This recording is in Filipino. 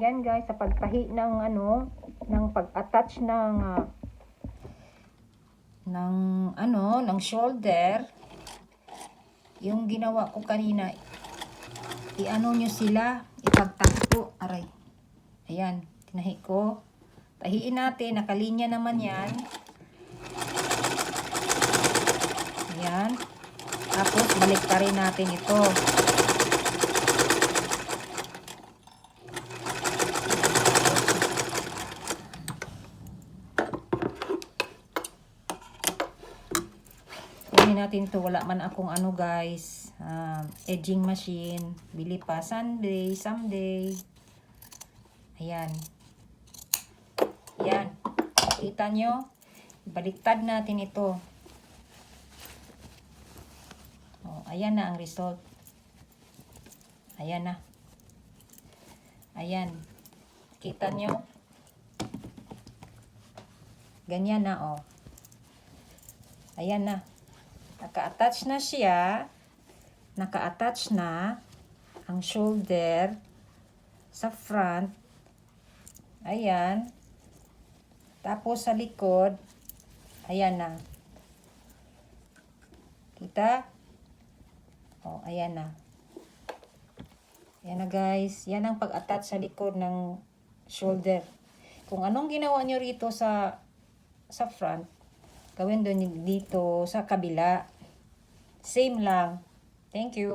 Ayan guys, sa pagtahi ng ng pag-attach ng shoulder, yung ginawa ko kanina, nyo sila, ipagtahi ko, aray. Ayan, tinahi ko. Tahiin natin, nakalinya naman yan. Ayan. Tapos, baliktarin natin ito. Kunin natin ito. Wala man akong guys, edging machine. Bili pa someday. Ayan. Ayan. Kita nyo? Baliktad natin ito. Ayan na ang result. Ayan na. Ayan. Kita nyo? Ganyan na, Ayan na. Naka-attach na siya. Naka-attach na ang shoulder sa front. Ayan. Tapos sa likod. Ayan na. Kita? Ayan na. Ayan na guys. Yan ang pag-attach sa likod ng shoulder. Kung anong ginawa nyo rito sa front, gawin doon dito sa kabila. Same lang. Thank you.